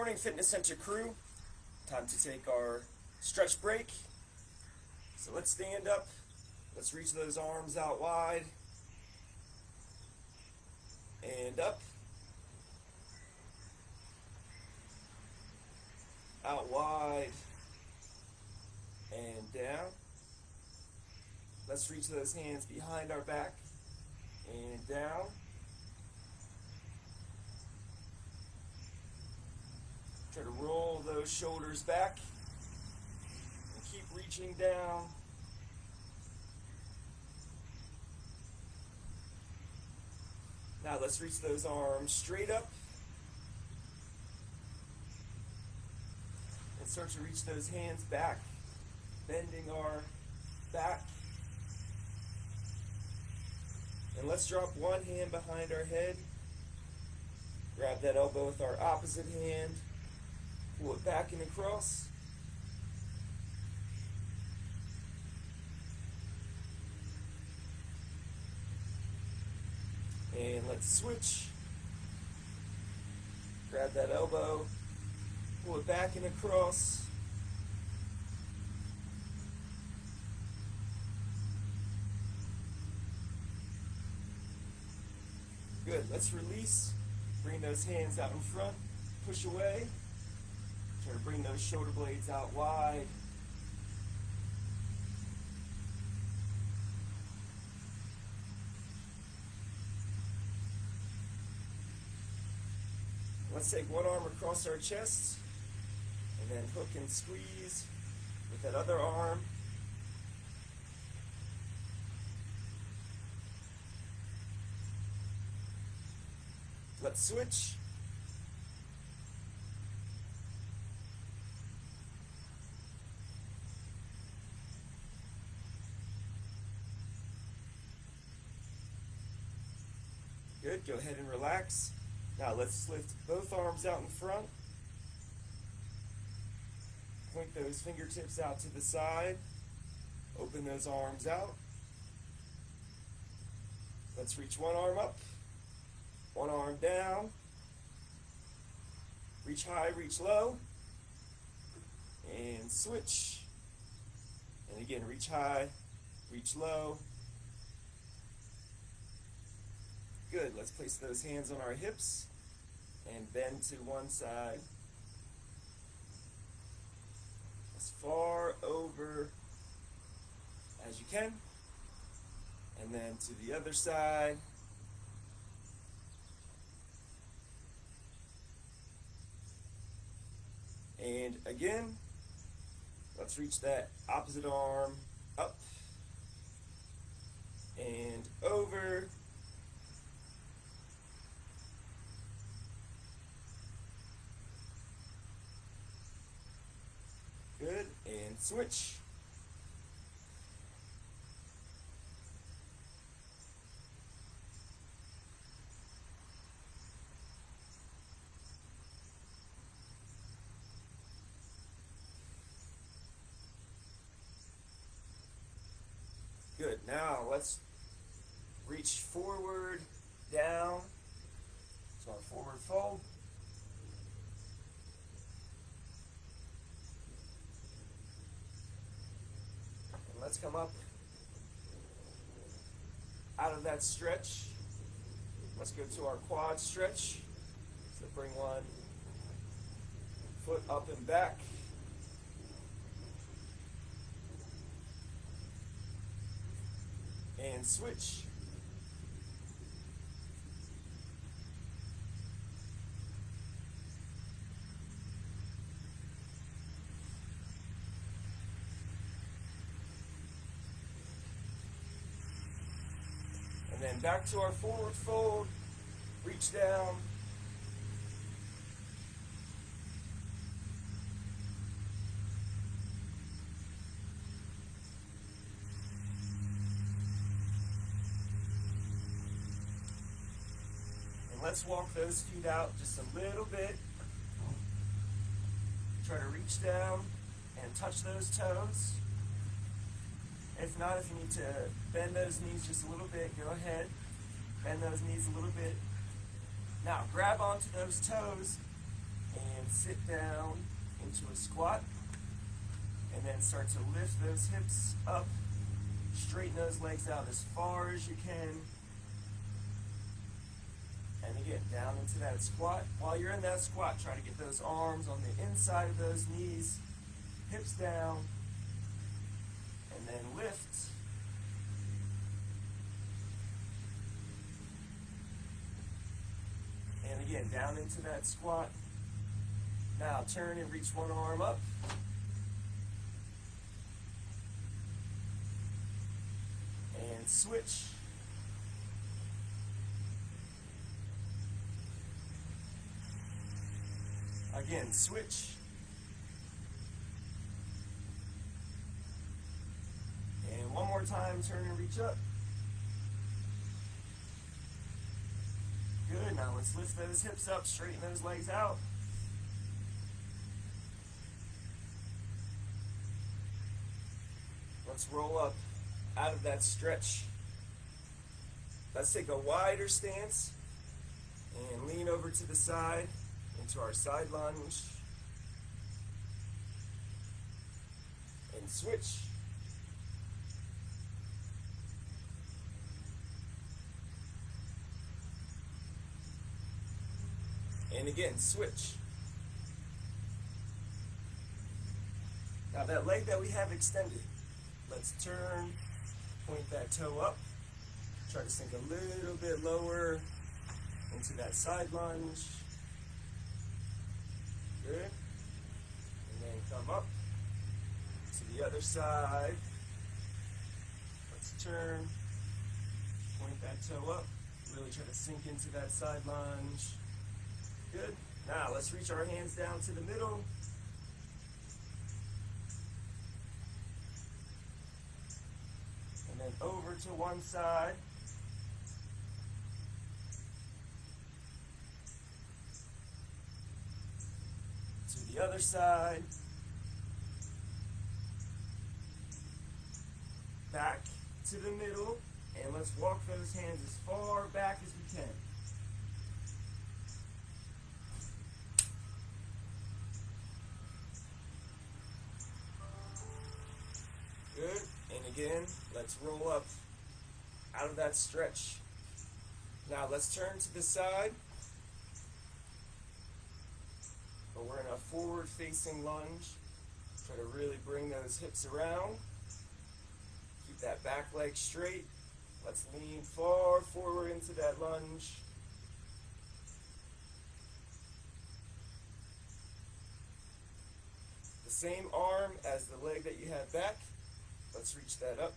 morning, Fitness Center crew. Time to take our stretch break. So let's stand up. Let's reach those arms out wide. And up. Out wide. And down. Let's reach those hands behind our back. And down. Try to roll those shoulders back and keep reaching down. Now let's reach those arms straight up and start to reach those hands back, bending our back. And let's drop one hand behind our head. Grab that elbow with our opposite hand. Pull it back and across. And let's switch. Grab that elbow. Pull it back and across. Good. Let's release. Bring those hands out in front. Push away. Try to bring those shoulder blades out wide. Let's take one arm across our chest and then hook and squeeze with that other arm. Let's switch. Good, go ahead and relax. Now let's lift both arms out in front. Point those fingertips out to the side. Open those arms out. Let's reach one arm up, one arm down. Reach high, reach low. And switch. And again, reach high, reach low. Good, let's place those hands on our hips and bend to one side. As far over as you can. And then to the other side. And again, let's reach that opposite arm up and over. Good, and switch. Good, now let's reach forward, down, so our forward fold. Let's come up out of that stretch. Let's go to our quad stretch. So bring one foot up and back. And switch. And then back to our forward fold, reach down. And let's walk those feet out just a little bit. Try to reach down and touch those toes. If not, if you need to bend those knees just a little bit, go ahead. Bend those knees a little bit. Now grab onto those toes and sit down into a squat, and then start to lift those hips up, straighten those legs out as far as you can, and again, down into that squat. While you're in that squat, try to get those arms on the inside of those knees, hips down, and then lift. And again, down into that squat. Now turn and reach one arm up. And switch. Again, switch. And one more time, turn and reach up. Good, now let's lift those hips up, straighten those legs out. Let's roll up out of that stretch. Let's take a wider stance and lean over to the side into our side lunge. And switch. And again, switch. Now that leg that we have extended, let's turn, point that toe up, try to sink a little bit lower into that side lunge. Good. And then come up to the other side. Let's turn, point that toe up, really try to sink into that side lunge. Good. Now let's reach our hands down to the middle. And then over to one side. To the other side. Back to the middle. And let's walk those hands as far back as we can. Good. And again, let's roll up out of that stretch. Now let's turn to the side. But we're in a forward facing lunge. Try to really bring those hips around. Keep that back leg straight. Let's lean far forward into that lunge. The same arm as the leg that you had back. Let's reach that up.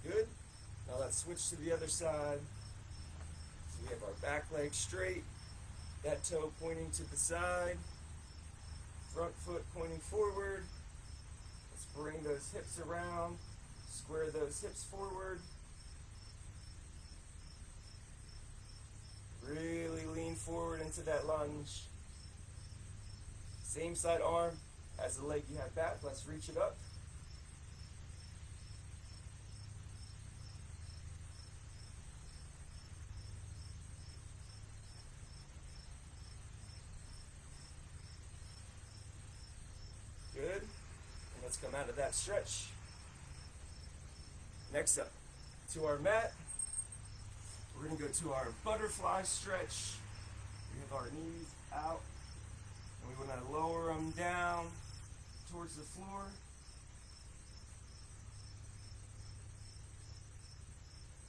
Good. Now let's switch to the other side. So we have our back leg straight, that toe pointing to the side, front foot pointing forward. Let's bring those hips around, square those hips forward. Really lean forward into that lunge. Same side arm as the leg you have back. Let's reach it up. Good. And let's come out of that stretch. Next up, to our mat. We're going to go to our butterfly stretch. We have our knees out, and we want to lower them down towards the floor.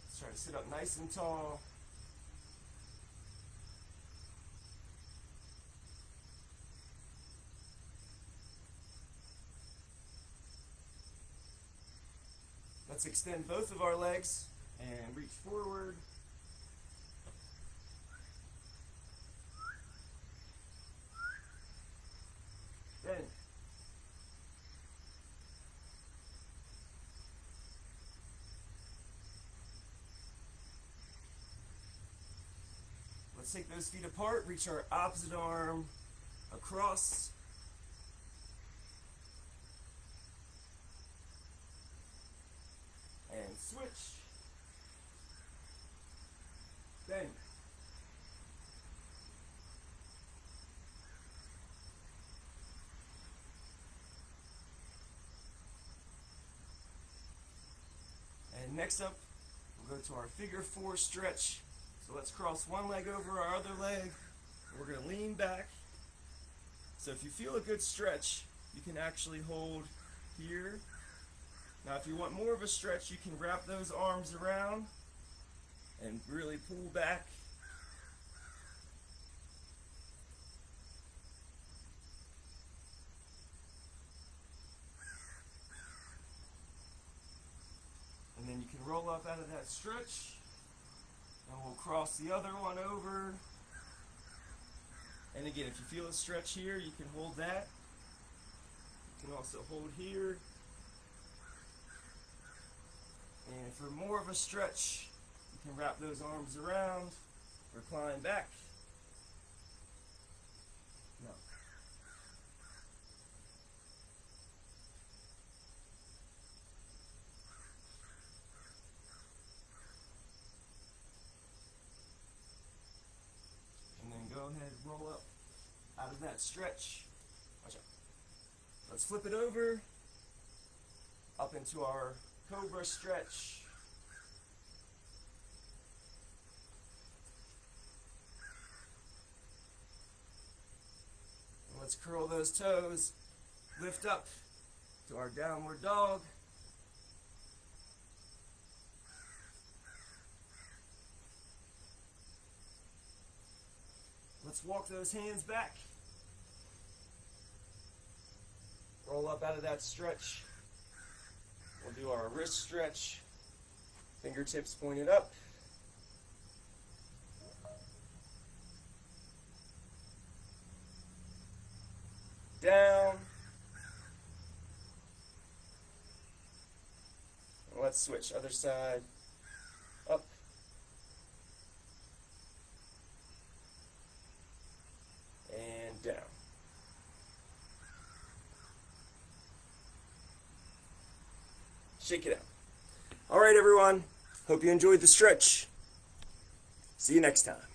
Let's try to sit up nice and tall. Let's extend both of our legs and reach forward. Then let's take those feet apart, reach our opposite arm across. switch. Bang. And next up, we'll go to our figure 4 stretch. So let's cross one leg over our other leg. We're going to lean back. So if you feel a good stretch, you can actually hold here. Now if you want more of a stretch, you can wrap those arms around and really pull back. And then you can roll up out of that stretch, and we'll cross the other one over. And again, if you feel a stretch here, you can hold that. You can also hold here. And for more of a stretch, you can wrap those arms around, recline back. No. And then go ahead and roll up out of that stretch. Watch out. Let's flip it over, up into our cobra stretch. And let's curl those toes, lift up to our downward dog. Let's walk those hands back. Roll up out of that stretch. We'll do our wrist stretch. Fingertips pointed up. Down. And let's switch. Other side. Up. And down. Shake it out. All right, everyone. Hope you enjoyed the stretch. See you next time.